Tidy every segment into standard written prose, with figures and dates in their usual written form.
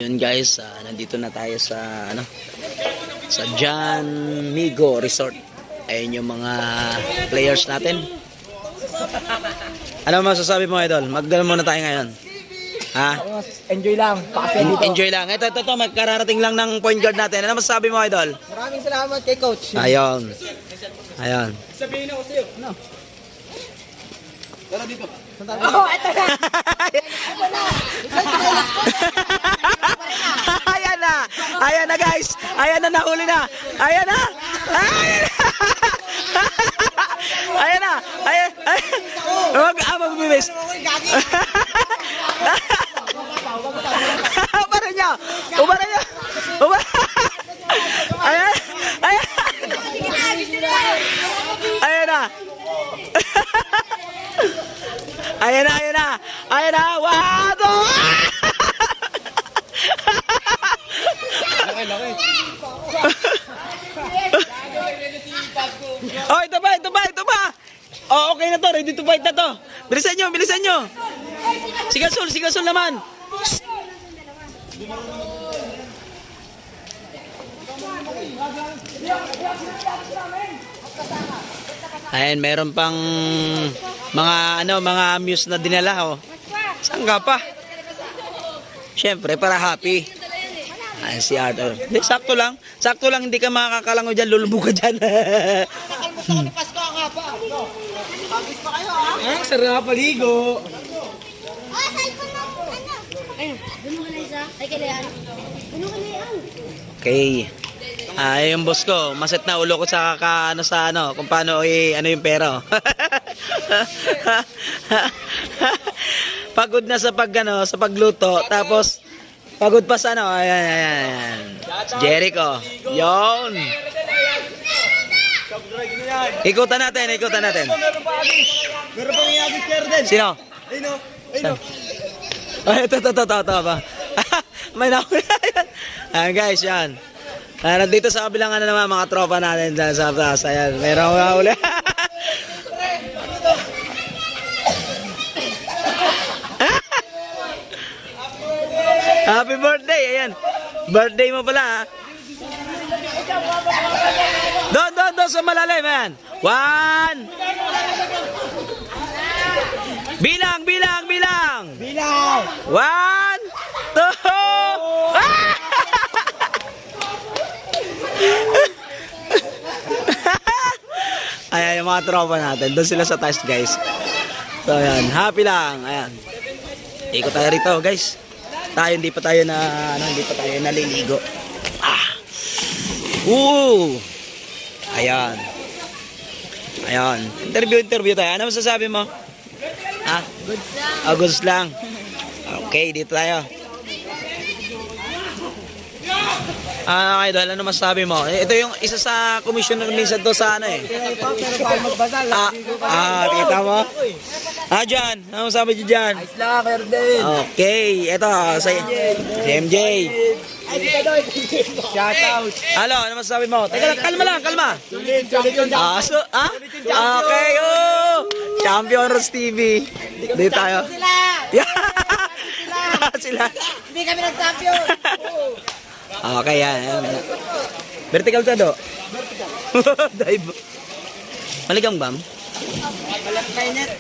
Yun guys, nandito na tayo sa sa John Migo Resort. Ayun yung mga players natin. Ano masasabi mo, idol? Magdala muna tayo ngayon. Ha? Enjoy lang. Enjoy lang. Ito, magkararating lang ng point guard natin. Ano masasabi mo, idol? Maraming salamat kay coach. Ayun. Ayun. Sabihin ako sa'yo. Ano? Tara dito. Oh, ito na. Ito na. Ayan na. Ayan na guys. Ayan na, nahuli na. Ayan na. Ayan na. Ayan na. Ayan. Magbibis. Ubaran niya. Ubaran niya. Ayan. Ayan. Ayan na. Ayan na, ayan na. Ayan na. Wado. Oh, ito pa. Oh, okay na to. Ready to fight na to. Bilisan nyo. Sigasul naman. Ayan, meron pang mga amuse na dinala, oh. Saan ka pa? Siyempre, para happy. Ayan si Arthur. Sakto lang, hindi ka makakalango dyan, lulubog ka dyan. Pasko ang hapa. Pagis pa kayo, ha? Ang sarap paligo. Oh, cellphone mo. Ano? Ayun. Doon mo ka na isa. Ay, kailangan. Doon mo ka na yan. Okay. Yung boss ko, maset na ulo ko sa kung paano yung pera. Pagod na sa pagluto, tapos pagod pa sa ayan. Jericho. Yon. Ikutan natin. Meron pang iagis kayo din. Sino? Ayun. Ay, ito ba? May nahuli. Ayan guys, yan. Nandito sa kabilang naman mga tropa natin dyan sa taas. Ayan, meron nahuli. Happy birthday, ayan. Birthday mo pala, ha? Doon sa malalim, ayan. 1. Bilang. 1, 2. Ayan yung mga tropa natin. Doon sila sa taas, guys. So, ayan. Happy lang. Ayan. Ikot tayo rito, guys. Hindi pa tayo naliligo. Ayan. Interview tayo. Ano masasabi mo? Ha? Goods lang. Okay, dito tayo. Idol, ano masasabi mo? Ito yung isa sa commissioner minsan to sa Pero pa magbasal. Kita mo? Jan, ano masasabi niyo dyan? Ayos lang, meron din. Okay, ito, si MJ. Shout out. Ano masasabi mo? Teka lang, kalma. Sulit yung Okay, Champion Rose TV. Dito tayo. Sila. Hindi kami nag-champion. Okay, yan. Vertical to, do. Dive. Maligang bam? Walang kainet.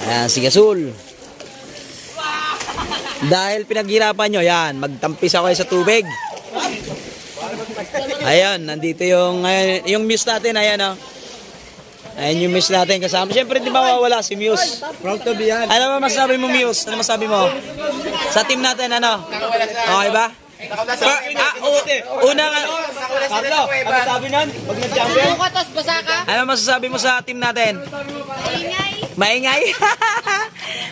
Ayan, si Gasul. Dahil pinaghirapan nyo, yan, magtampis ako sa tubig. Ayan, nandito yung muse natin, ayan, oh. Ayan yung muse natin kasama. Siyempre, di ba mawawala si Muse? Proud to be yan. Ano ba masasabi mo, Muse? Ano masasabi mo? Sa team natin, ano? Okay ba? Una nga. Carlo, ano sabi nun? Pag nag-champion? Bukatas, basa ka. Ano masasabi mo sa team natin? Maingay. Maingay?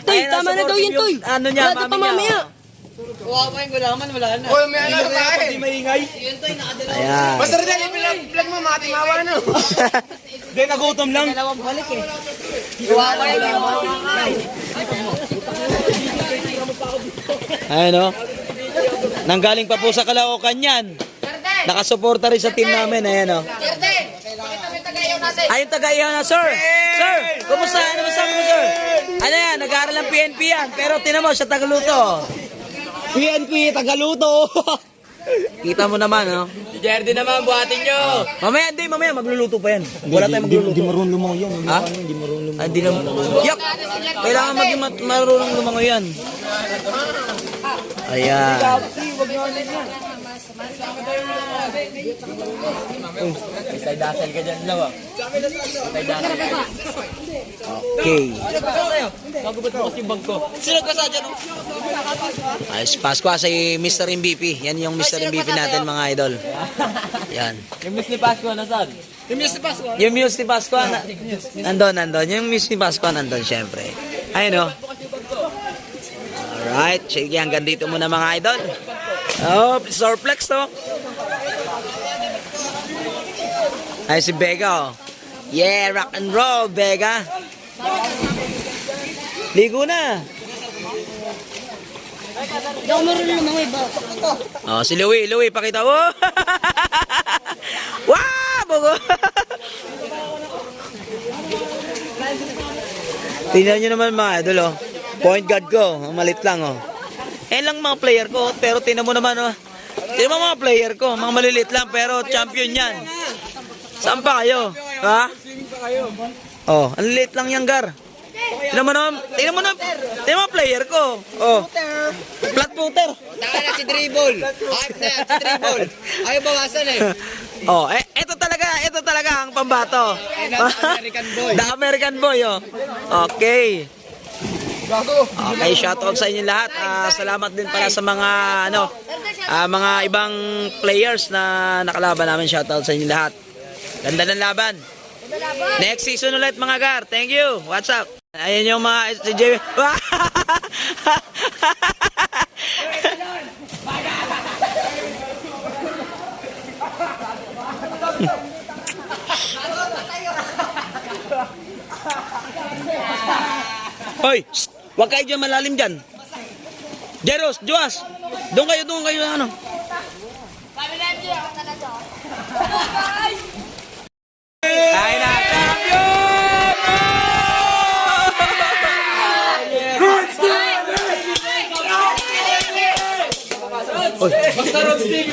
Toy, tama na daw yun, Toy. Ano niya, Wala na pa mami niya? mamaya. Kuha pa yung gulaman, wala na. Uy, may anak ka eh. Hindi maingay. Ayan. Basta rin i-vlog mo, matimawa na. Hindi, nagutom lang. Dalawang balik eh. Kuha pa yung gulaman. Ayan, oh. Nanggaling pa po sa Caloocan yan. Nakasuporta rin sa team namin. Ayan, oh. Ayun, taga-ihaw na, sir. Sir, kumusta? Ano masabi mo, sir? Ano yan, nag-aaral ng PNP yan. Pero tinan mo, siya tagaluto. PNP, tagaluto. Kita mo naman, no? Si Jerdy naman, buhatin nyo. Mamaya magluluto pa yan. Wala tayong magluluto. Hindi marunong lumangoy yan. Ha? Hindi marunong lumangoy. Hindi na. Yak! Kailangan maging marunong lumangoy yan. Ayan. May side hustle ka dyan, Law. Side hustle. Okay. Magubot mo kasi bag ko. Sino ka sa dyan? Ayos, Pasko si Mr. MVP. Yan yung Mr. MVP natin, mga idol. Yan. Yung Miss ni Pasco, nasaan? Yung Miss ni Pasco. Yung Muse ni Pasko, nandun. Yung Muse ni Pasko, nandun, syempre. Ayun, o. Alright, sige, hanggang dito muna, mga idol. Oh, Sorflex, to. Ay, si Vega, oh. Yeah, rock and roll, Vega. Ligo na. Hindi ako marunong lumangoy ba? Oh, si Louie, pakita mo. Wow, bogo. Tingnan nyo naman, mga idol, oh. Point guard ko, ang malit lang, oh. Lang mga player ko, pero tingnan mo naman, oh. Tingnan mo mga player ko, mga malilit lang, pero champion yan. Saan pa kayo? Ha? Oh, ang liit lang yung gar. Tingnan mo naman, tingnan mo mga player ko. Oh. Flat footer. Taka na si Dribble. Hype na yan, si Dribble. Ayaw bawasan eh. Oh, ito talaga ang pambato. American boy. The American boy, oh. Okay. Okay, shoutout sa inyo lahat. Salamat din pala sa mga mga ibang players na nakalaban namin. Shoutout sa inyo lahat. Ganda ng laban. Next season ulit, mga gar. Thank you. What's up? Ayan yung mga si JB. Hoy, shh, wag kayo dyan malalim dyan. Jeros, Joas, doon kayo ano. Ay na, champion! Basta Rod Steve,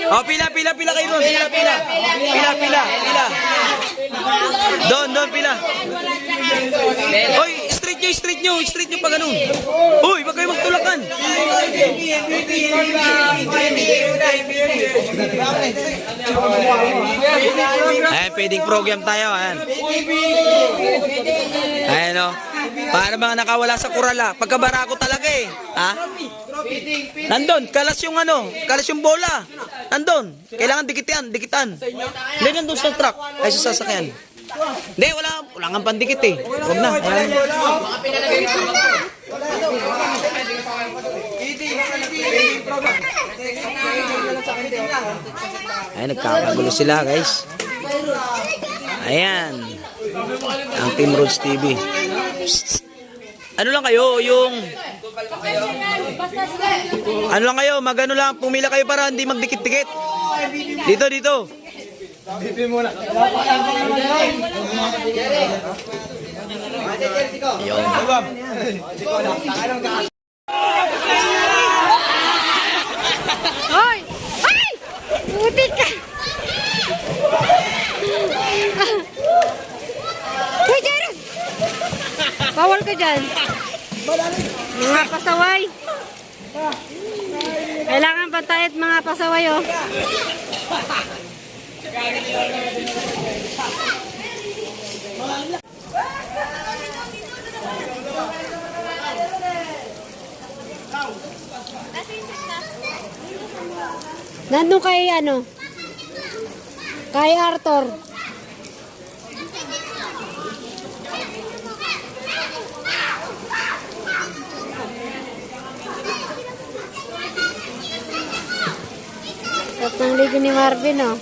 Oh, pila kayo doon. Pila. Doon, pila. Hoy, straight nyo pa ganun. Hoy, wag kayo magtulakan. Ayan, feeding program tayo. Ayan, o. Para mga nakawala sa kurala. Pagkabarako talaga eh. Ha? Nandun, kalas yung bola. Nandun. Kailangan dikitan. Hindi nandun sa truck. Ay, sa sasakyan. Hindi, wala nga pandikit eh. Huwag na. Ay, nagkakagulo sila, guys. Ayan. Ang Team Roads TV. Ano lang kayo, magano lang, pumila kayo para hindi magdikit-dikit. Dito. Yun. Hoy! Ay! Butit ka! Hoy, Jared! Bawal ka dyan. Mga pasaway. Kailangan pantayat mga pasaway, oh. Nandun kay kay Arthur. Sarap ng ligo ni Marvin, oh.